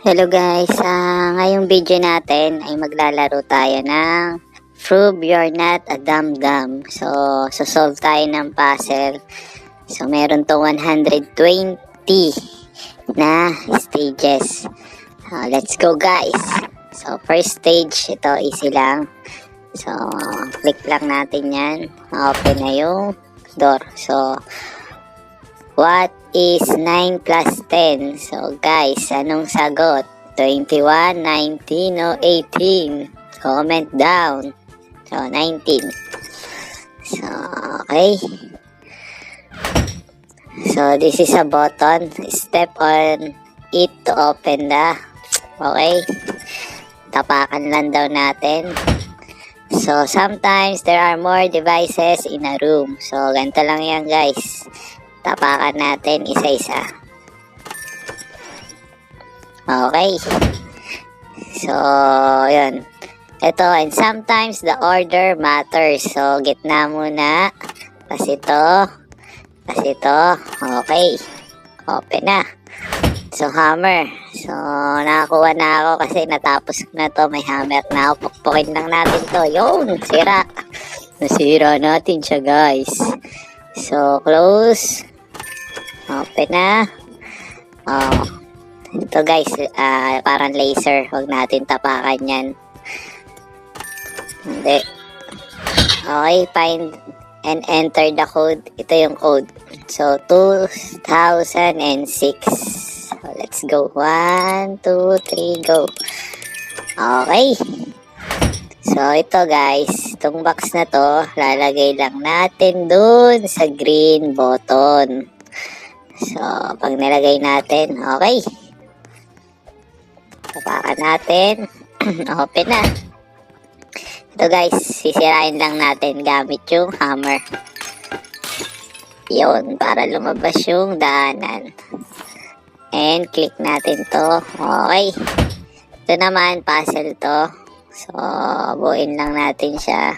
Hello guys, ngayong video natin ay maglalaro tayo ng Prove You're Not a Dumb Dumb. So solve tayo ng puzzle. So meron to 120 na stages. Let's go guys. So first stage, ito easy lang. So click lang natin yan. Open na yung door. So what is 9 plus 10? So guys, anong sagot? 21, 19, o 18? Comment down. So 19. So okay. So this is a button. Step on it to open the. Okay. Tapakan lang daw natin. So sometimes there are more devices in a room. So ganito lang yan guys. Tapakan natin isa-isa. Okay. So, yun. Ito, and sometimes the order matters. So, gitna muna. Kasi ito. Kasi ito. Okay. Open na. So, hammer. So, nakakuha na ako kasi natapos ko na to. May hammer na ako. Pukpukin lang natin to. Yun. Sira. Nasira natin siya, guys. So, close. Open na. Ito guys, parang laser. Huwag natin tapakan yan. Hindi. Okay, find and enter the code. Ito yung code. So, 2006. So, let's go. 1, 2, 3, go. Okay. So, ito guys. Itong box na to, lalagay lang natin dun sa green button. So, pag nilagay natin, okay. Tapakan natin. Open na. Ito guys, sisirain lang natin gamit yung hammer. Yun, para lumabas yung daanan. And click natin to. Okay. Ito naman, puzzle to. So, buuin lang natin siya.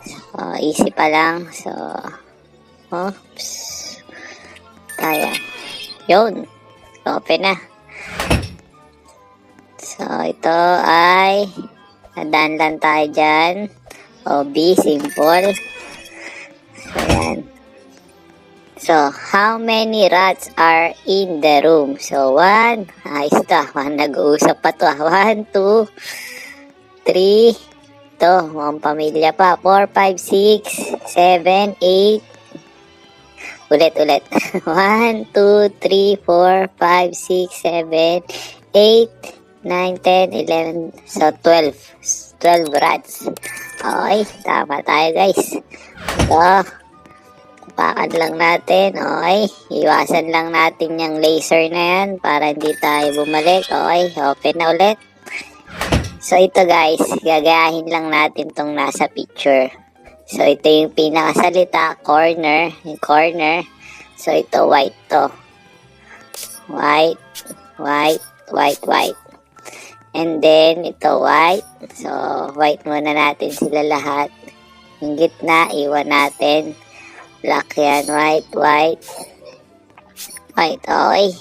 So, easy pa lang. So, oops. Tayo. Yun. Open na. So, ito ay nadaan lang tayo dyan. OB, simple. So, yan. So, how many rats are in the room? So, 1. Ayos to. Nag-uusap pa to. 1, 2, 3. Ito, mga pamilya pa. 4, 5, 6, 7, 8. Ulit. 1, 2, 3, 4, 5, 6, 7, 8, 9, 10, 11. So, 12. 12 rats. Okay, tama tayo guys. Ito. Tapakan lang natin. Okay, iwasan lang natin yung laser na yan para hindi tayo bumalik. Okay, open na ulit. So, ito guys, gagayahin lang natin tong nasa picture. So, ito yung pinakasalita, corner, yung corner. So, ito white to. White. And then, ito white. So, white muna natin sila lahat. Yung gitna, iwan natin. Black yan, white. White, okay.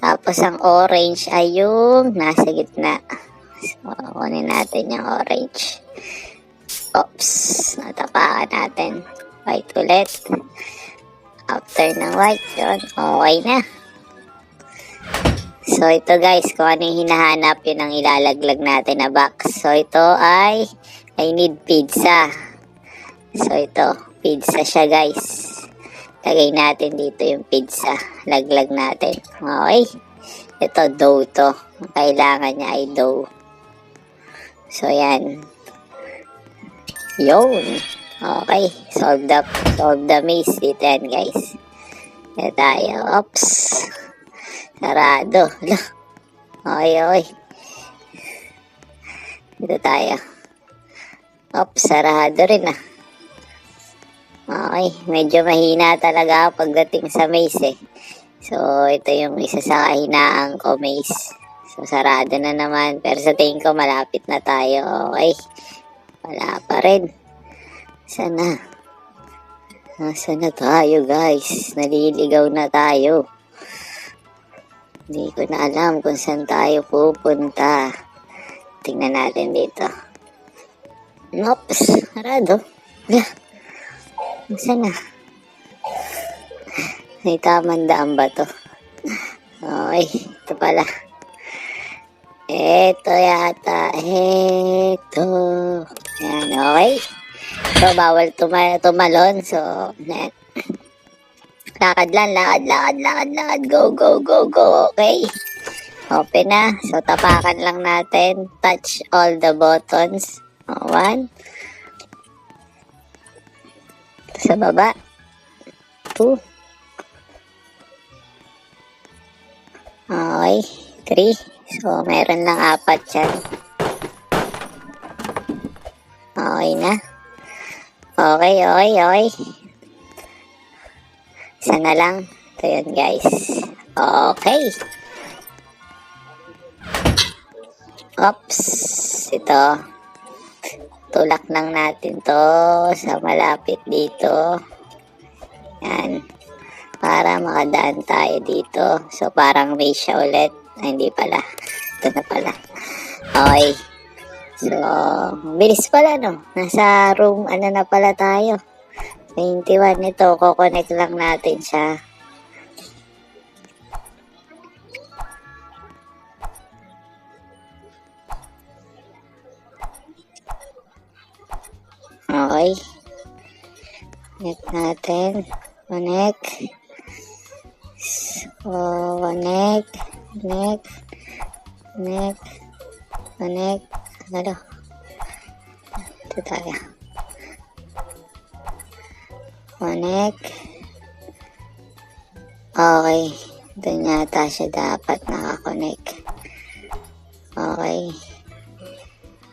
Tapos, ang orange ay yung nasa gitna. So, kunin natin yung orange. Oops, natapakan natin. White ulit. After ng white, yun, okay na. So, ito guys, kung ano yung hinahanap, yun ang ilalaglag natin na box. So, ito ay, I need pizza. So, ito, pizza siya guys. Lagay natin dito yung pizza. Laglag natin. Okay. Ito, dough to. Ang kailangan niya ay dough. So, yan. Yun. Okay. Solve the maze. Dito yan, guys. Dito tayo. Oops. Sarado. Okay. Dito tayo. Oops. Sarado rin ah. Okay. Medyo mahina talaga pagdating sa maze eh. So, ito yung isa sa kahinaang ko maze. So, sarado na naman. Pero sa tingin ko, malapit na tayo. Okay. Wala pa rin. Sana tayo guys? Naliligaw na tayo. Hindi ko na alam kung saan tayo pupunta. Tingnan natin dito. Oops, sarado. Saan na? May tamang daan ba to? Okay, ito pala. Ito yata. Ito. Yan, okay. So, bawal tumalon. So, yan. Lakad lang, lakad. Go. Okay. Open na. So, tapakan lang natin. Touch all the buttons. One. Sa baba. 2. Okay. 3. So, meron lang 4 yan. Okay na. Okay. Isa na lang. Ito yun, guys. Okay. Oops. Ito. Tulak lang natin to sa malapit dito. Yan. Para makadaan tayo dito. So, parang may siya ulit. Ay, hindi pala. Ito na pala. Okay. So, bilis pala, no? Nasa room, na pala tayo. 21 ito, kukonect lang natin siya. Okay. Connect natin. Connect. So, connect. Ano? Ito tayo. Connect. Okay. Doon yata siya dapat nakakonect. Okay.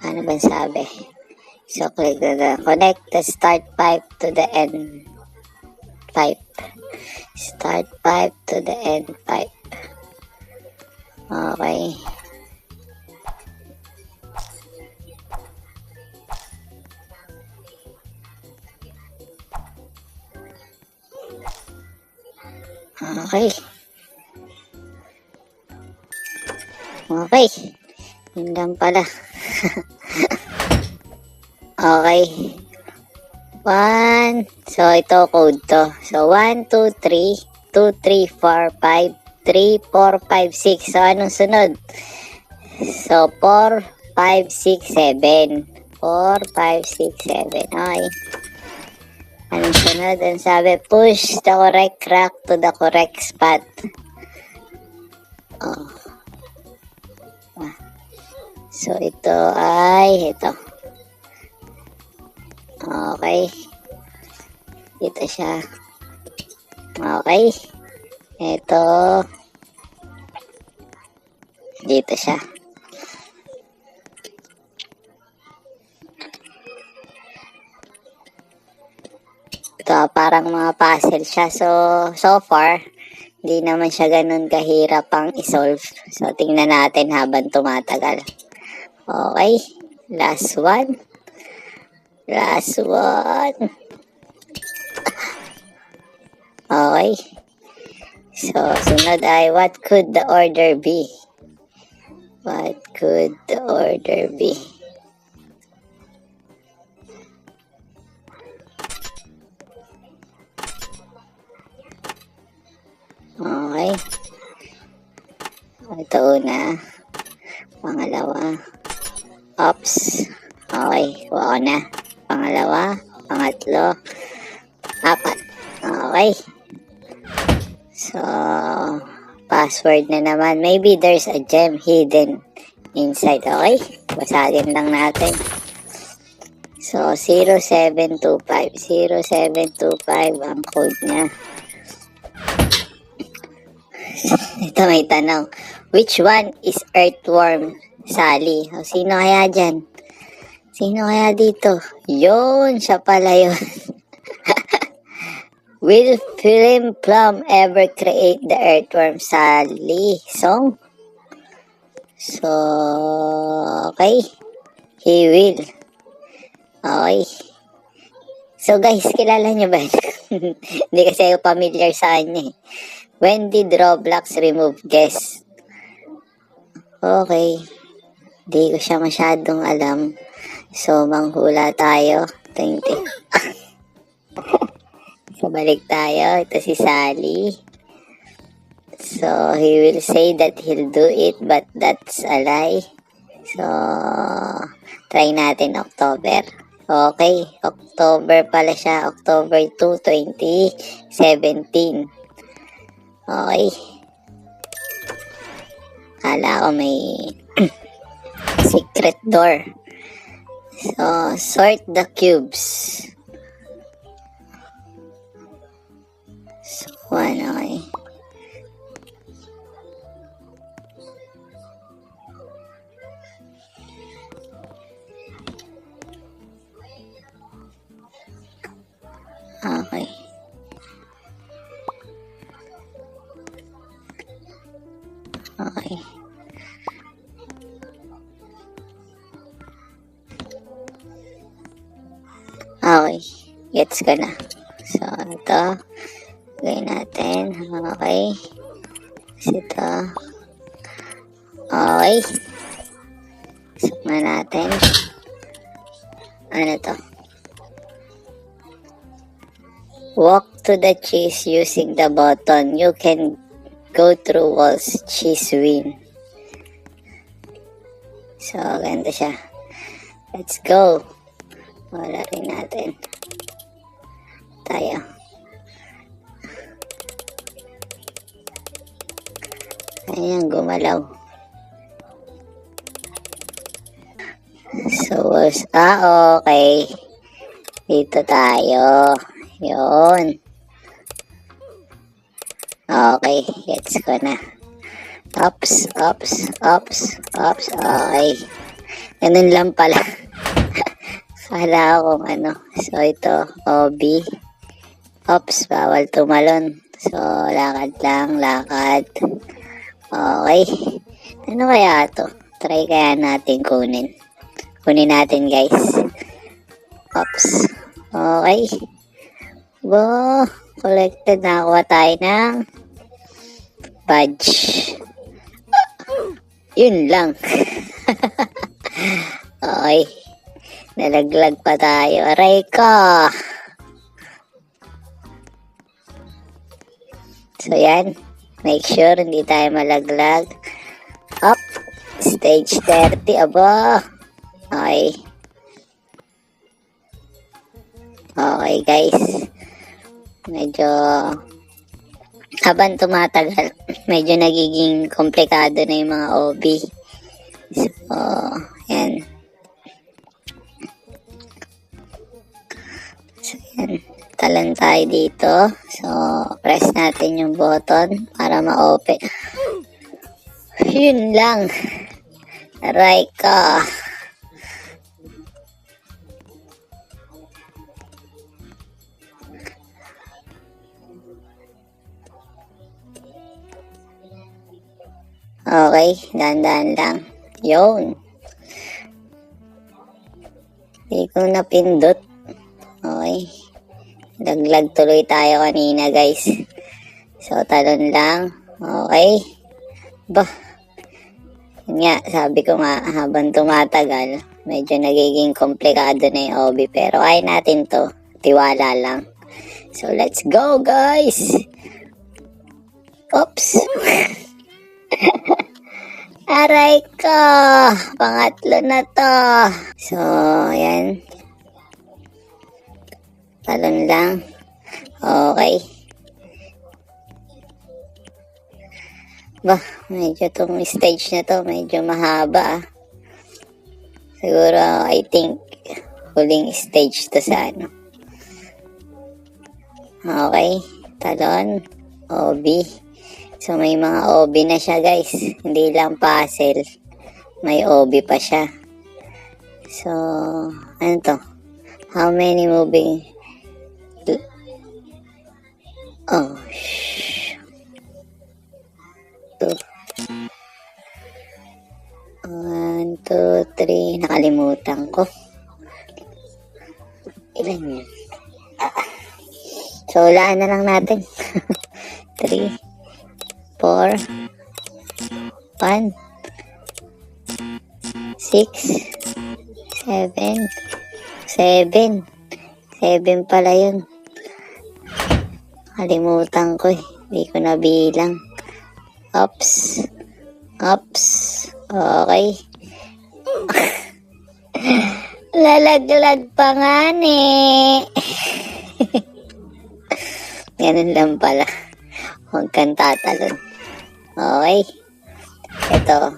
Ano ba sabi? So, click na connect the start pipe to the end pipe. Start pipe to the end pipe. Okay. Okay. Yun lang pala. Okay. 1. So, ito code to. So, 1, 2, 3. 2, 3, 4, 5. 3, 4, 5, 6. So, anong sunod? So, 4, 5, 6, 7. 4, 5, 6, 7. Okay. Anong sunod? Ang sabi, push the correct crack to the correct spot. Oh. So, ito ay ito. Okay. Dito siya. Okay. Ito. Dito siya. Ito, parang mga puzzle siya. So far, hindi naman siya ganun kahirap ang isolve. So, tingnan natin habang tumatagal. Okay. Last one. Okay. So, sunod ay, what could the order be? What could the order be? Okay. Ito una. Pangalawa. Oops. Okay. Kuha ko na. Pangalawa. Pangatlo. 4. Okay. So, password na naman. Maybe there's a gem hidden inside. Okay. Basagin lang natin. So, 0725. 0725 ang code niya. Ito may tanong. Which one is earthworm, Sally? O, sino kaya dyan? Sino kaya dito? Yun, siya pala yun. Will Film Plum ever create the earthworm, Sally song? So, okay. He will. Okay. So guys, kilala niyo ba? Hindi kasi ako familiar sa kanya eh. When did Roblox remove guest Okay. Di ko siya masyadong alam. So, manghula tayo. 20. So, balik tayo. Ito si Sally. So, he will say that he'll do it, but that's a lie. So, try natin October. Okay, October pala siya. October 2, 2017. Okay. Kala ko may secret door. So, sort the cubes. So, okay. Okay. Okay. Okay. Gets ko na. So, ito. Gawin natin. Okay. Ito. Okay. Sukma natin. Ano to? Walk to the cheese using the button. You can go through walls. Cheese win. So, ganda siya. Let's go. Wala rin natin. Tayo. Ayan, gumalaw. So, okay. Dito tayo. Yun. Okay, gets ko na. Ups. Okay. Ganun lang pala. Kala ko ano. So, ito, OB. Ups, bawal tumalon. So, lakad lang, lakad. Okay. Ano kaya to? Try kaya natin kunin. Kunin natin, guys. Ups. Okay. Bo, collected. Nakakuha tayo ng badge. Yun lang. Okay. Nalaglag pa tayo. Aray ko. So, yan. Make sure hindi tayo malaglag. Up. Stage 30. Aba. Okay. Okay, guys. Medyo habang tumatagal, medyo nagiging komplikado na yung mga OB. So, yan. So, yan. Talon tayo dito. So, press natin yung button para ma-open. Yun lang. Aray ka. Okay, dahan-dahan lang. Yun. Hindi ko napindot. Okay. Laglag tuloy tayo kanina, guys. So, talon lang. Okay. Bah. Yun nga, sabi ko nga, habang tumatagal, medyo nagiging komplikado na yung OB. Pero kaya natin to. Tiwala lang. So, let's go, guys. Oops. Aray ko. Pangatlo na to. So, yan. Talon lang. Okay. Bah, medyo tong stage na to, medyo mahaba. Siguro, I think, huling stage to sa ano. Okay. Talon. OB. So, may mga OB na siya, guys. Hindi lang puzzle. May OB pa siya. So, ano to? How many moving? Oh, shh. 2. 1, 2, 3. Nakalimutan ko. Ilan yan? So, ulaan na lang natin. 3, 4, 1, 7. 7 pala yun. Kalimutan ko eh. Hindi ko nabilang. Oops. Okay. Lalaglag pa nga ni. Ganun lang pala. Huwag kang tatalon. Okay. Ito.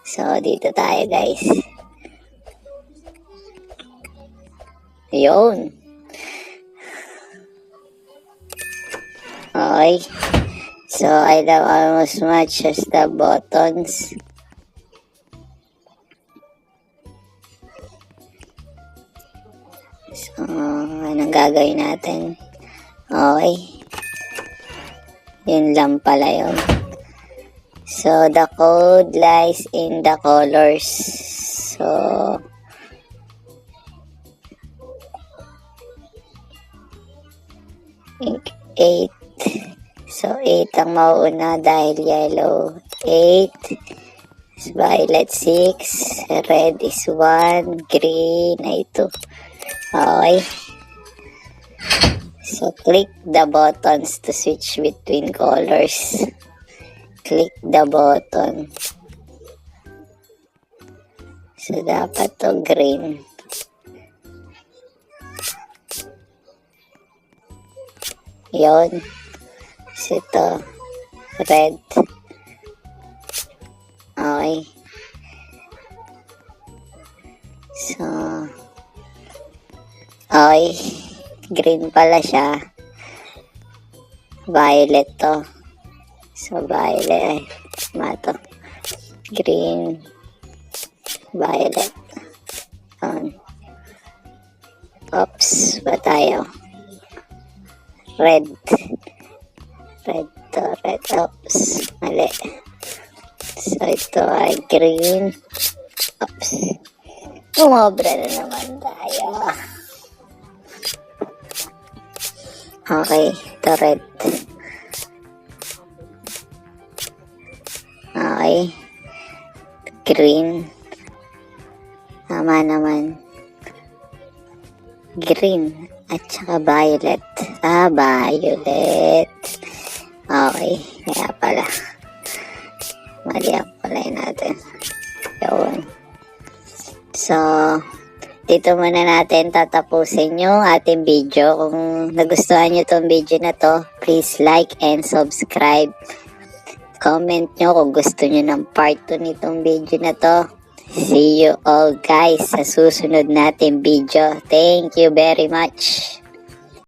So, dito tayo guys. Yun. Okay. So, I love almost much as the buttons. So, anong gagawin natin? Okay. Yun lang pala yun. So, the code lies in the colors. So, ink 8. So, 8 ang mauuna dahil yellow. 8. Violet 6. Red is 1. Green ay 2. Okay. So, click the buttons to switch between colors. Click the button. So, dapat to green. Yun. So, ito. Red. Okay. So, okay. Green pala siya. Violet to. So, violet. Mato. Green. Violet. Oops. Ba tayo? Red. Red to. Red. Oops. Mali. So, ito ay green. Oops. Umobra na naman tayo. Okay. Ito red. Okay. Green. Tama naman. Green. At saka violet. Violet. Okay. Kaya pala. Mali ang kulay natin. Yun. So, dito muna natin tatapusin yung ating video. Kung nagustuhan nyo tong video na to, please like and subscribe. Comment nyo kung gusto nyo ng part 2 nitong video na to. See you all guys sa susunod nating video. Thank you very much.